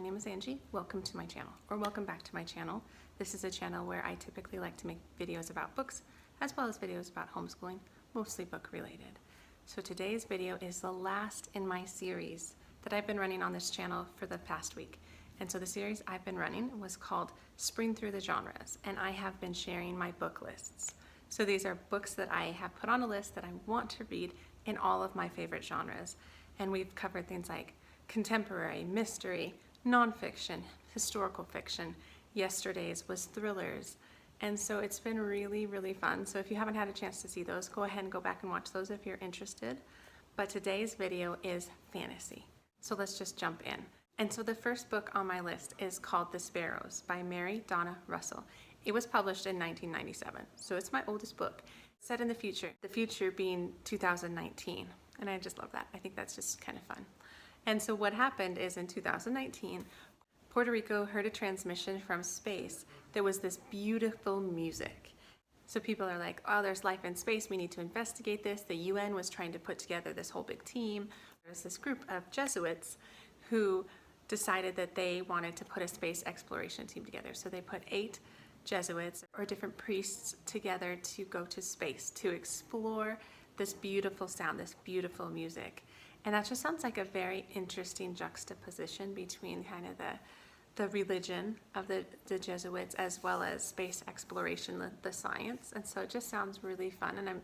name is Angie. Welcome to my channel, or welcome back to my channel. This is a channel where I typically like to make videos about books, as well as videos about homeschooling, mostly book related. So today's video is the last in my series that I've been running on this channel for the past week. And so the series I've been running was called Spring Through the Genres, and I have been sharing my book lists. So these are books that I have put on a list that I want to read in all of my favorite genres. And we've covered things like contemporary, mystery, nonfiction, historical fiction. Yesterday's was thrillers. And so it's been really, really fun. So if you haven't had a chance to see those, go ahead and go back and watch those if you're interested. But today's video is fantasy. So let's just jump in. And so the first book on my list is called The Sparrows by Mary Donna Russell. It was published in 1997, so it's my oldest book. Set in the future being 2019. And I just love that. I think that's just kind of fun. And so what happened is in 2019, Puerto Rico heard a transmission from space. There was this beautiful music. So people are like, oh, there's life in space. We need to investigate this. The UN was trying to put together this whole big team. There's this group of Jesuits who decided that they wanted to put a space exploration team together. So they put 8 Jesuits or different priests together to go to space to explore this beautiful sound, this beautiful music. And that just sounds like a very interesting juxtaposition between kind of the religion of the Jesuits as well as space exploration, the science. And so it just sounds really fun, and I'm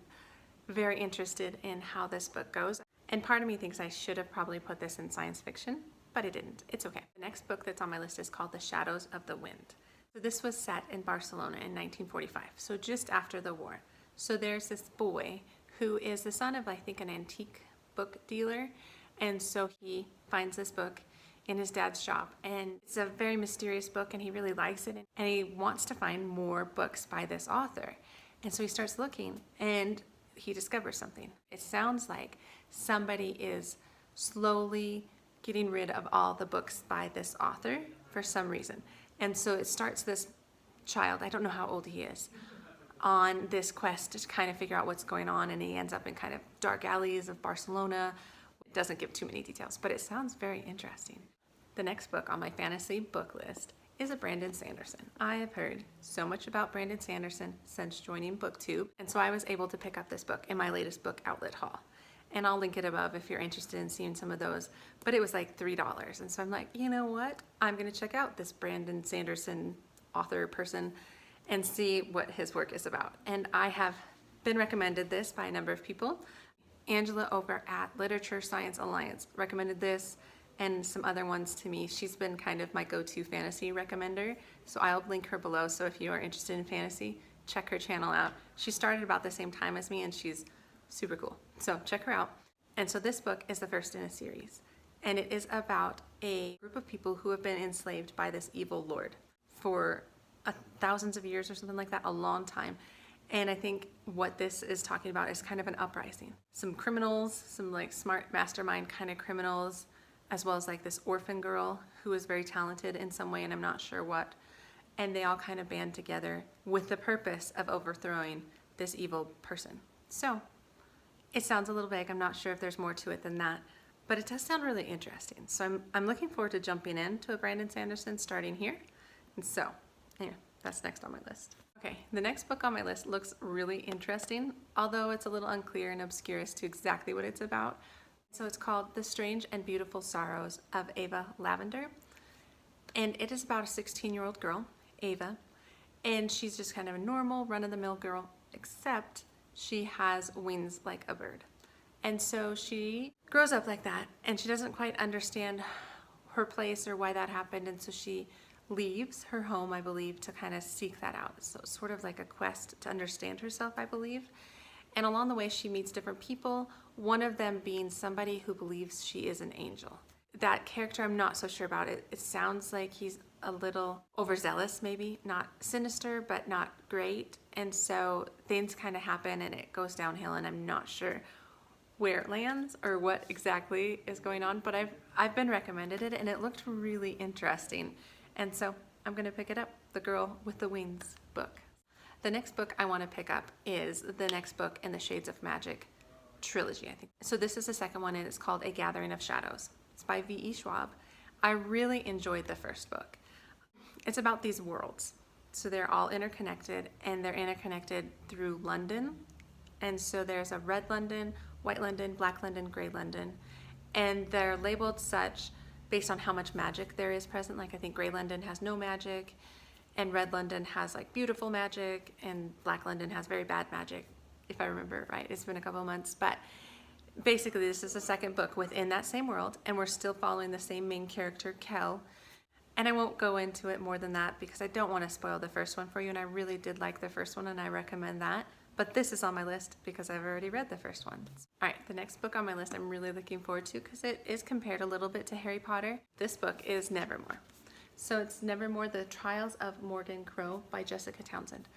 very interested in how this book goes. And part of me thinks I should have probably put this in science fiction, but I didn't. It's okay. The next book that's on my list is called The Shadows of the Wind. So this was set in Barcelona in 1945, so just after the war. So there's this boy who is the son of, I think, an antique book dealer, and so he finds this book in his dad's shop, and it's a very mysterious book, and he really likes it, and he wants to find more books by this author. And so he starts looking, and he discovers something. It sounds like somebody is slowly getting rid of all the books by this author for some reason. And so it starts this child, I don't know how old he is, on this quest to kind of figure out what's going on, and he ends up in kind of dark alleys of Barcelona. It doesn't give too many details, but it sounds very interesting. The next book on my fantasy book list is a Brandon Sanderson. I have heard so much about Brandon Sanderson since joining BookTube, and so I was able to pick up this book in my latest book outlet haul. And I'll link it above if you're interested in seeing some of those, but it was like $3. And so I'm like, you know what? I'm gonna check out this Brandon Sanderson author person and see what his work is about. And I have been recommended this by a number of people. Angela over at Literature Science Alliance recommended this and some other ones to me. She's been kind of my go-to fantasy recommender, so I'll link her below. So if you are interested in fantasy, check her channel out. She started about the same time as me, and she's super cool. So check her out. And so this book is the first in a series, and it is about a group of people who have been enslaved by this evil lord for thousands of years or something like that, a long time. And I think what this is talking about is kind of an uprising. Some criminals, some like smart mastermind kind of criminals, as well as like this orphan girl who is very talented in some way, and I'm not sure what. And they all kind of band together with the purpose of overthrowing this evil person. So it sounds a little vague. I'm not sure if there's more to it than that, but it does sound really interesting. So I'm looking forward to jumping into a Brandon Sanderson starting here. And so anyway, that's next on my list. Okay, the next book on my list looks really interesting, although it's a little unclear and obscure as to exactly what it's about. So it's called The Strange and Beautiful Sorrows of Ava Lavender. And it is about a 16-year-old girl, Ava, and she's just kind of a normal, run-of-the-mill girl, except she has wings like a bird. And so she grows up like that, and she doesn't quite understand her place or why that happened, and so she leaves her home, I believe, to kind of seek that out. So it's sort of like a quest to understand herself, I believe. And along the way, she meets different people, one of them being somebody who believes she is an angel. That character, I'm not so sure about it. It sounds like he's a little overzealous, maybe. Not sinister, but not great. And so things kind of happen and it goes downhill, and I'm not sure where it lands or what exactly is going on, but I've been recommended it, and it looked really interesting. And so I'm gonna pick it up, The Girl with the Wings book. The next book I want to pick up is the next book in the Shades of Magic trilogy, I think. So this is the second one, and it's called A Gathering of Shadows. It's by V.E. Schwab. I really enjoyed the first book. It's about these worlds. So they're all interconnected, and they're interconnected through London. And so there's a red London, white London, black London, gray London. And they're labeled such based on how much magic there is present. Like I think gray London has no magic, and red London has like beautiful magic, and black London has very bad magic, if I remember right. It's been a couple of months, but basically this is the second book within that same world, and we're still following the same main character, Kel. And I won't go into it more than that because I don't want to spoil the first one for you, and I really did like the first one and I recommend that. But this is on my list because I've already read the first one. All right, the next book on my list I'm really looking forward to because it is compared a little bit to Harry Potter. This book is Nevermoor. So it's Nevermoor, The Trials of Morgan Crow by Jessica Townsend.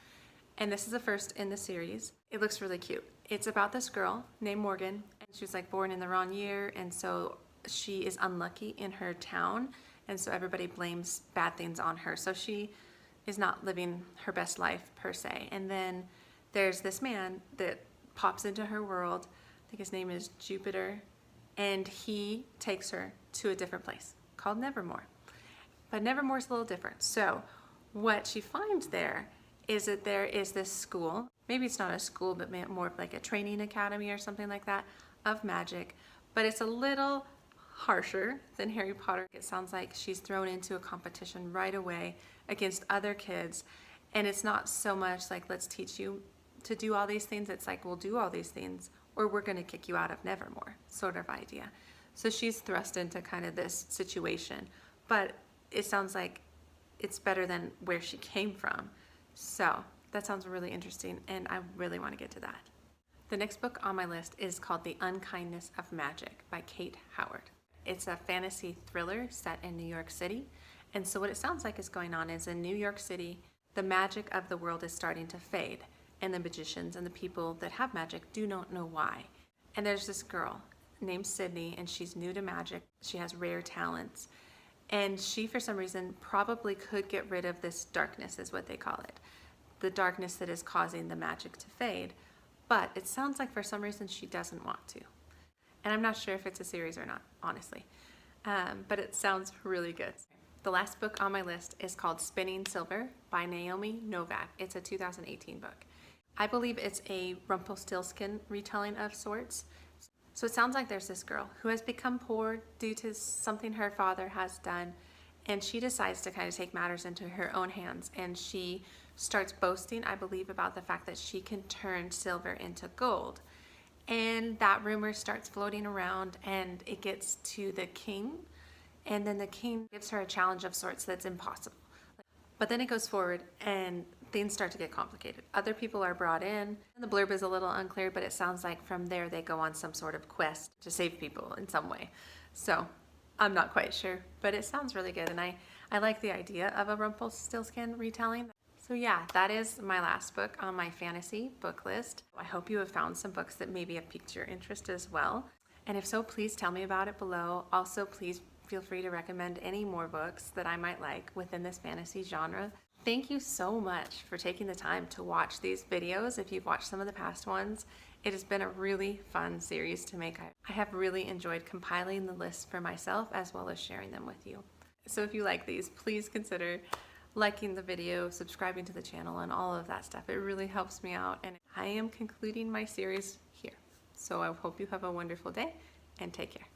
And this is the first in the series. It looks really cute. It's about this girl named Morgan, and she was like born in the wrong year, and so she is unlucky in her town, and so everybody blames bad things on her. So she is not living her best life per se. And then there's this man that pops into her world. I think his name is Jupiter, and he takes her to a different place called Nevermoor. But Nevermoor's a little different. So what she finds there is that there is this school, maybe it's not a school, but more of like a training academy or something like that, of magic, but it's a little harsher than Harry Potter. It sounds like she's thrown into a competition right away against other kids, and it's not so much like, let's teach you to do all these things. It's like, we'll do all these things or we're going to kick you out of Nevermoor, sort of idea. So she's thrust into kind of this situation, but it sounds like it's better than where she came from. So that sounds really interesting, and I really want to get to that. The next book on my list is called The Unkindness of Magic by Kate Howard. It's a fantasy thriller set in New York City. And so what it sounds like is going on is in New York City, the magic of the world is starting to fade, and the magicians and the people that have magic do not know why. And there's this girl named Sydney, and she's new to magic. She has rare talents. And she, for some reason, probably could get rid of this darkness, is what they call it. The darkness that is causing the magic to fade. But it sounds like for some reason she doesn't want to. And I'm not sure if it's a series or not, honestly. But it sounds really good. The last book on my list is called Spinning Silver by Naomi Novik. It's a 2018 book. I believe it's a Rumpelstiltskin retelling of sorts. So it sounds like there's this girl who has become poor due to something her father has done, and she decides to kind of take matters into her own hands, and she starts boasting, I believe, about the fact that she can turn silver into gold. And that rumor starts floating around, and it gets to the king, and then the king gives her a challenge of sorts that's impossible. But then it goes forward, and things start to get complicated. Other people are brought in, and the blurb is a little unclear, but it sounds like from there they go on some sort of quest to save people in some way. So I'm not quite sure, but it sounds really good, and I like the idea of a Rumpelstiltskin retelling. So yeah, that is my last book on my fantasy book list. I hope you have found some books that maybe have piqued your interest as well. And if so, please tell me about it below. Also, please feel free to recommend any more books that I might like within this fantasy genre. Thank you so much for taking the time to watch these videos. If you've watched some of the past ones, it has been a really fun series to make. I have really enjoyed compiling the list for myself as well as sharing them with you. So if you like these, please consider liking the video, subscribing to the channel, and all of that stuff. It really helps me out, and I am concluding my series here. So I hope you have a wonderful day, and take care.